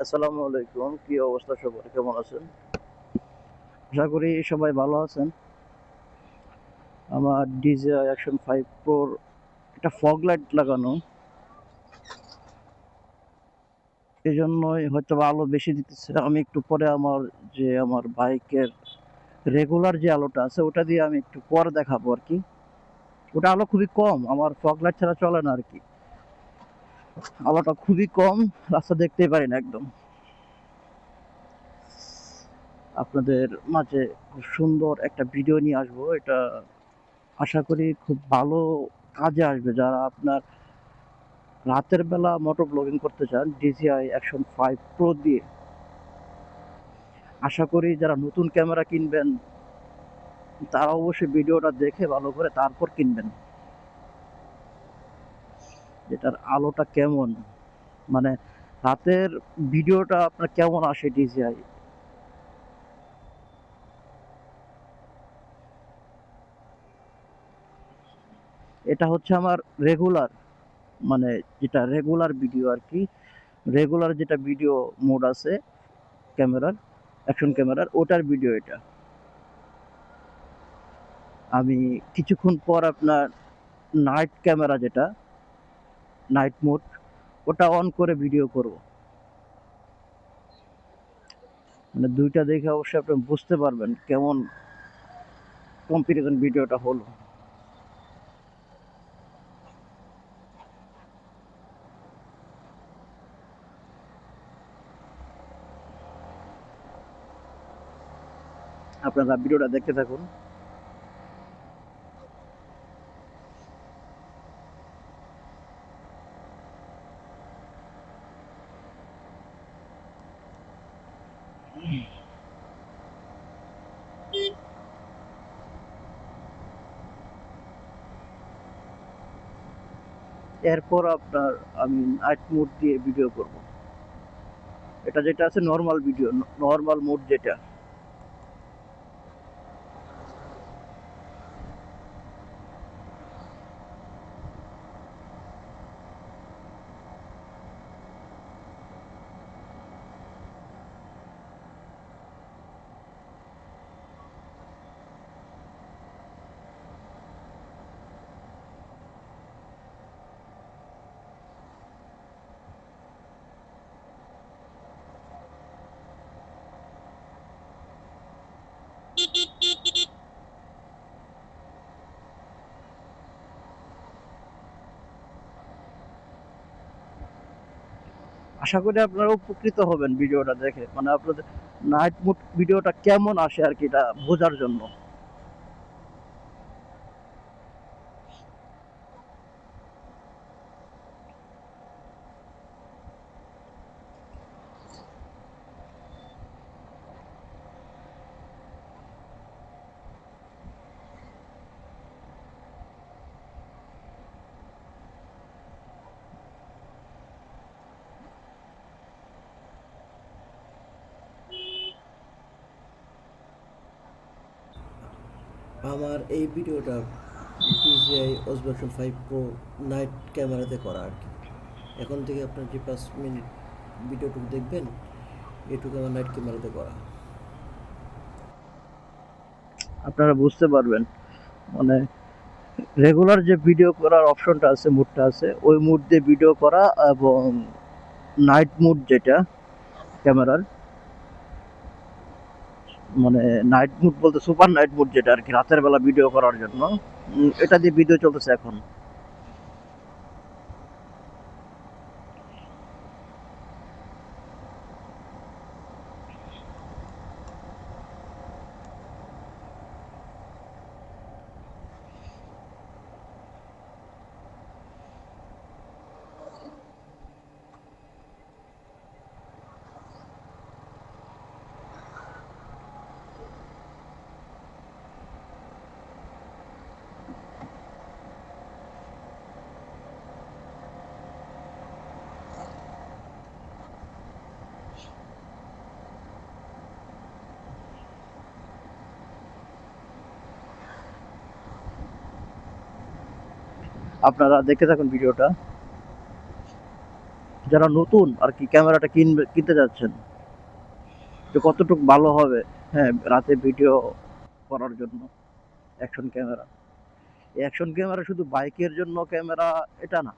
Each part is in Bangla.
আসসালামু আলাইকুম। কি অবস্থা সবার? কেমন আছেন? আশা করি সবাই ভালো আছেন। আমার DJI Action 5 Pro র একটা ফগ লাইট লাগানো। এজন্যই হয়তোবা আলো বেশি দিতেছে। আমি একটু পরে আমার বাইকের রেগুলার যে আলোটা আছে ওটা দিয়ে আমি একটু পরে দেখাবো আরকি। ওটা আলো খুবই কম। আমার ফগ লাইট ছাড়া চলে না আরকি। আলোটা খুবই কম। রাস্তা দেখতেই পারি না একদম। আপনাদের মাঝে খুব সুন্দর একটা ভিডিও নিয়ে আসবো। এটা আশা করি খুব ভালো কাজে আসবে যারা আপনার রাতের বেলা মোটর ব্লগিং করতে চান DJI Action 5 Pro দিয়ে। আশা করি যারা নতুন ক্যামেরা কিনবেন তারা অবশ্যই ভিডিওটা দেখে ভালো করে তারপর কিনবেন। এটার আলোটা কেমন, মানে রাতের ভিডিওটা আপনার কেমন আসে DJI। এটা হচ্ছে আমার রেগুলার, মানে যেটা রেগুলার ভিডিও আর কি। রেগুলার যেটা ভিডিও মোড আছে ক্যামেরার, অ্যাকশন ক্যামেরার, ওটার ভিডিও এটা। আমি কিছুক্ষণ পর আপনার নাইট ক্যামেরা যেটা, নাইট মোড, ওটা অন করে ভিডিও করব। মানে দুইটা দেখে অবশ্যই আপনি বুঝতে পারবেন কেমন কম্পারিজন ভিডিওটা হলো। আপনারা ভিডিওটা দেখতে থাকুন। এরপর আপনার আমি নাইট মোড দিয়ে ভিডিও করব। এটা যেটা আছে নর্মাল ভিডিও, নর্মাল মোড যেটা। আশা করি আপনারা উপকৃত হবেন ভিডিওটা দেখে, মানে আপনাদের নাইট মোড ভিডিওটা কেমন আসে আর কি, এটা বোঝার জন্য। আমার এই ভিডিওটা DJI Osmo 5 Pro নাইট ক্যামেরাতে করা আর কি। এখন থেকে আপনার যে 5 মিনিট ভিডিওটুকু দেখবেন এটুকু আমার নাইট ক্যামেরাতে করা। আপনারা বুঝতে পারবেন, মানে রেগুলার যে ভিডিও করার অপশনটা আছে, মুডটা আছে, ওই মুড দিয়ে ভিডিও করা, এবং নাইট মুড যেটা ক্যামেরার, মানে নাইট মুড বলতে সুপার নাইট মুড যেটা আর কি, রাতের বেলা ভিডিও করার জন্য। এটা দিয়ে ভিডিও চলতেছে এখন। আপনারা দেখতে থাকুন ভিডিওটা। যারা নতুন আর কি ক্যামেরাটা কিনতে যাচ্ছেন, যে কতটুকু ভালো হবে, হ্যাঁ, রাতে ভিডিও করার জন্য অ্যাকশন ক্যামেরা। এই অ্যাকশন ক্যামেরা শুধু বাইকের জন্য ক্যামেরা এটা না।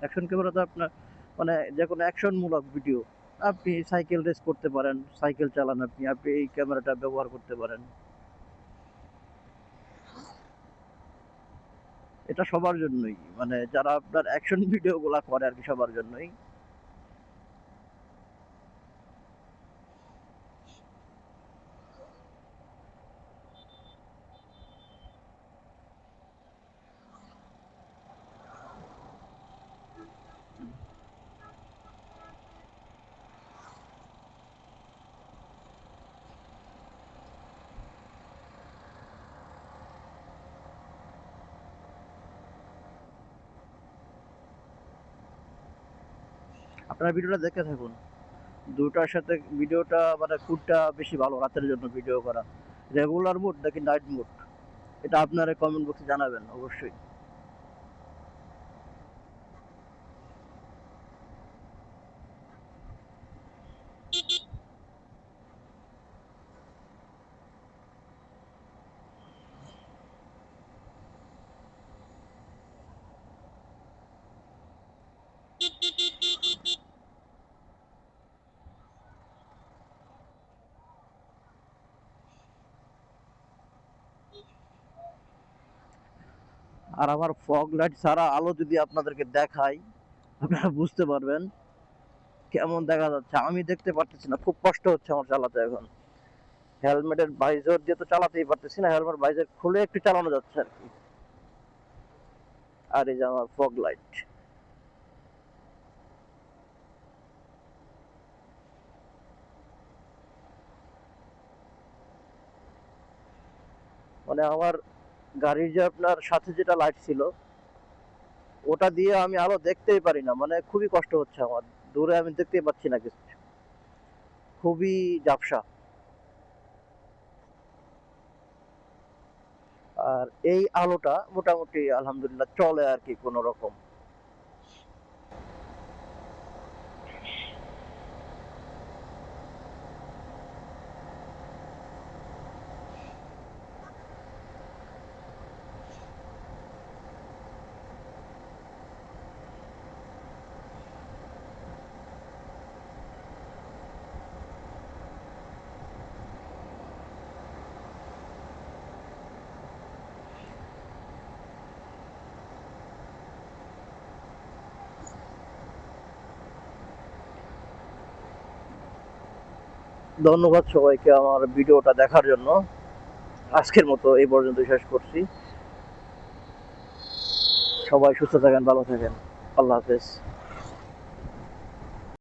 অ্যাকশন ক্যামেরা তো আপনার মানে যে কোনো অ্যাকশনমূলক ভিডিও, আপনি সাইকেল রেস করতে পারেন, সাইকেল চালান আপনি এই ক্যামেরাটা ব্যবহার করতে পারেন। এটা সবার জন্যই, মানে যারা আপনার অ্যাকশন ভিডিওগুলা করে আর কি, সবার জন্যই। আপনার ভিডিওটা দেখতে থাকুন, দুটার সাথে ভিডিওটা মানে কোনটা বেশি ভালো রাতের জন্য ভিডিও করা, রেগুলার মুড নাকি নাইট মুড, এটা আপনারা কমেন্ট বক্সে জানাবেন অবশ্যই। আর আমার ফগ লাইট ছাড়া আলো যদি আপনাদেরকে দেখাই, আপনারা বুঝতে পারবেন কেমন দেখা যাচ্ছে। আমি দেখতে পারতেছি না, খুব কষ্ট হচ্ছে আমার চালাতে এখন। হেলমেটের ভাইজর দিয়ে তো চালাতেই পারতেছি না, হেলমেট ভাইজর খুলে একটু চালানো যাচ্ছে আর কি। আর এই যে আমার ফগ লাইট, মানে আমার গাড়ির যে আপনার সাথে যেটা লাইট ছিল, ওটা দিয়ে আমি আলো দেখতেই পারি না, মানে খুবই কষ্ট হচ্ছে আমার। দূরে আমি দেখতেই পাচ্ছি না কিছু, খুবই ঝাপসা। আর এই আলোটা মোটামুটি আলহামদুলিল্লাহ চলে আর কি কোনো রকম। ধন্যবাদ সবাইকে আমার ভিডিওটা দেখার জন্য। আজকের মতো এই পর্যন্ত শেষ করছি। সবাই সুস্থ থাকেন, ভালো থাকেন। আল্লাহ হাফেজ।